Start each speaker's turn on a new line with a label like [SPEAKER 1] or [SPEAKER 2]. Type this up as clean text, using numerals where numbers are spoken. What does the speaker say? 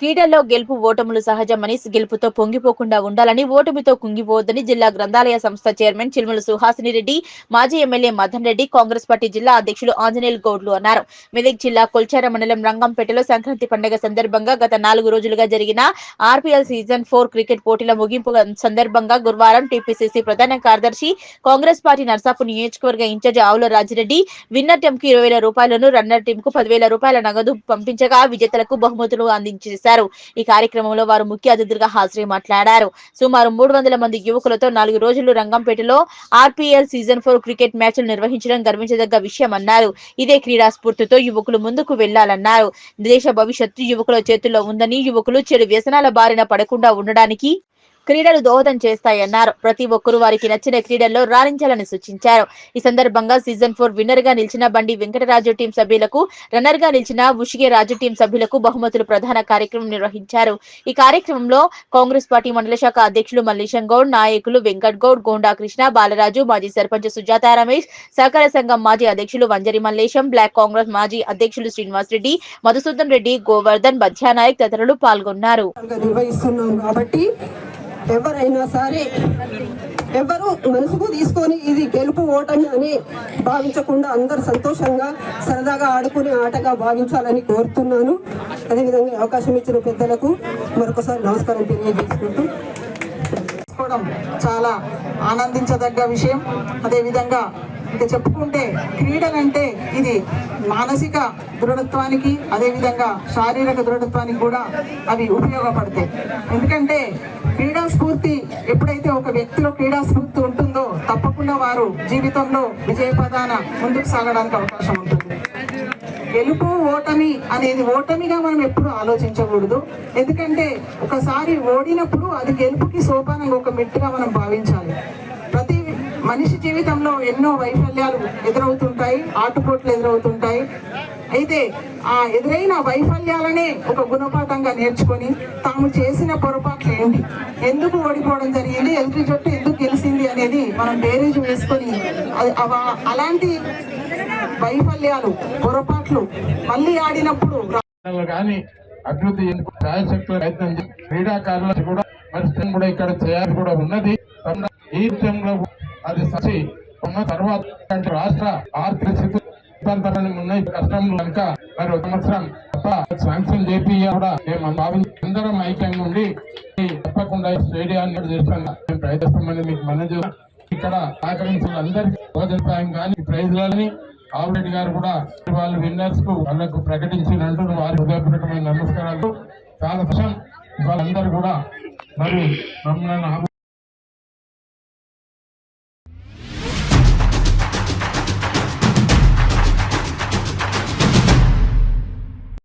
[SPEAKER 1] క్రీడల్లో గెలుపు ఓటములు సహజమని, గెలుపుతో పొంగిపోకుండా ఉండాలని, ఓటమితో కుంగిపోవద్దని జిల్లా గ్రంథాలయ సంస్థ చైర్మన్ చిల్మల సుహాసిని రెడ్డి, మాజీ ఎమ్మెల్యే మదన్ రెడ్డి, కాంగ్రెస్ పార్టీ జిల్లా అధ్యక్షులు ఆంజనేయులు గౌడ్లు అన్నారు. మెదక్ జిల్లా కొల్చార మండలం రంగంపేటలో సంక్రాంతి పండుగ సందర్భంగా గత 4 రోజులుగా జరిగిన ఆర్పీఎల్ సీజన్ 4 క్రికెట్ పోటీల ముగింపు సందర్భంగా గురువారం టీపీసీసీ ప్రధాన కార్యదర్శి, కాంగ్రెస్ పార్టీ నర్సాపూర్ నియోజకవర్గ ఇన్ఛార్జ్ ఆవుల రాజిరెడ్డి విన్నర్ టీంకు 20,000 రూపాయలను, రన్నర్ టీంకు 10,000 రూపాయల నగదు పంపించగా విజేతలకు బహుమతులు అందించారు. ఈ కార్యక్రమంలో వారు ముఖ్య అతిథులుగా హాజరై మాట్లాడారు. సుమారు 300 మంది యువకులతో 4 రోజులు రంగంపేటలో ఆర్పీఎల్ సీజన్ 4 క్రికెట్ మ్యాచ్లు నిర్వహించడం గర్వించదగ్గ విషయమన్నారు. ఇదే క్రీడా స్ఫూర్తితో యువకులు ముందుకు వెళ్లాలన్నారు. దేశ భవిష్యత్తు యువకుల చేతుల్లో ఉందని, యువకులు చెడు వ్యసనాల బారిన పడకుండా ఉండడానికి క్రీడలు దోహదం చేస్తాయన్నారు. ప్రతి ఒక్కరూ వారికి నచ్చిన క్రీడల్లో రాణించాలని సూచించారు. ఈ సందర్భంగా సీజన్ 4 విన్నర్ గా నిలిచిన బండి వెంకటరాజు టీం సభ్యులకు, రన్నర్ గా నిలిచిన ఉషిగే రాజు టీం సభ్యులకు బహుమతులు ప్రధాన కార్యక్రమం నిర్వహించారు. ఈ కార్యక్రమంలో కాంగ్రెస్ పార్టీ మండల శాఖ అధ్యక్షులు మల్లేశం గౌడ్, నాయకులు వెంకట్ గౌడ్, గోండా కృష్ణ, బాలరాజు, మాజీ సర్పంచ్ సుజాత రమేష్, సహకార సంఘం మాజీ అధ్యక్షులు వంజరి మల్లేశం, బ్లాక్ కాంగ్రెస్ మాజీ అధ్యక్షులు శ్రీనివాస్ రెడ్డి, మధుసూదన్ రెడ్డి, గోవర్ధన్, బధ్యానాయక్ తదితరులు పాల్గొన్నారు.
[SPEAKER 2] ఎవరైనా సరే ఎవరు మనసుకు తీసుకొని ఇది గెలుపు ఓటమి అని భావించకుండా అందరూ సంతోషంగా సరదాగా ఆడుకునే ఆటగా భావించాలని కోరుతున్నాను. అదేవిధంగా అవకాశం ఇచ్చిన పెద్దలకు మరొకసారి నమస్కారం తెలియజేసుకుంటూ
[SPEAKER 3] చాలా ఆనందించదగ్గ విషయం. అదేవిధంగా ఇంకా చెప్పుకుంటే క్రీడలంటే ఇది మానసిక దృఢత్వానికి, అదేవిధంగా శారీరక దృఢత్వానికి కూడా అవి ఉపయోగపడతాయి. ఎందుకంటే క్రీడా స్ఫూర్తి ఎప్పుడైతే ఒక వ్యక్తిలో క్రీడా స్ఫూర్తి ఉంటుందో తప్పకుండా వారు జీవితంలో విజయపదాన ముందుకు సాగడానికి అవకాశం ఉంటుంది. గెలుపు ఓటమి అనేది ఓటమిగా మనం ఎప్పుడు ఆలోచించకూడదు. ఎందుకంటే ఒకసారి ఓడినప్పుడు అది గెలుపుకి సోపానంగా ఒక మెట్టుగా మనం భావించాలి. ప్రతి మనిషి జీవితంలో ఎన్నో వైఫల్యాలు ఎదురవుతుంటాయి, ఆటుపోట్లు ఎదురవుతుంటాయి. అయితే ఆ ఎదురైన వైఫల్యాలనే ఒక గుణపాఠంగా నేర్చుకొని తాము చేసిన పొరపాట్లు ఏంటి, ఎందుకు ఓడిపోవడం జరిగింది, ఎదుటి జట్టు ఎందుకు గెలిచింది అనేది మనం బేరీజ్ వేసుకొని అలాంటి వైఫల్యాలు, పొరపాట్లు మళ్ళీ ఆడినప్పుడు
[SPEAKER 4] కానీ అభివృద్ధి ఎందుకు రాయశక్తుల ప్రయత్నం క్రీడాకారులకు కూడా పరిస్థితి కూడా ఇక్కడ చేయాలి కూడా ఉన్నది. ఈ విషయంలో అది సచి ఉన్న తర్వాత రాష్ట్ర ఆర్థిక స్థితి ఉన్నాయి, కష్టం కనుక మరి ఒక సంవత్సరం తప్ప శాంక్షన్ చేపి కూడా మేము అందరం ఐక్యంగా ఉండి తప్పకుండా స్టేడియాన్ని చేస్తాను మేము ప్రయత్నిస్తామని మీకు మనవి. ఇక్కడ సహకరించిన అందరికీ భోజన సాయం కానీ ప్రైజ్లని ఆవురెడ్డి గారు కూడా వాళ్ళు విన్నర్స్ కు వాళ్ళకు ప్రకటించినట్టు వారి హృదయపూర్వకమైన నమస్కారాలు. చాలా వాళ్ళందరూ కూడా మరి మమ్మల్ని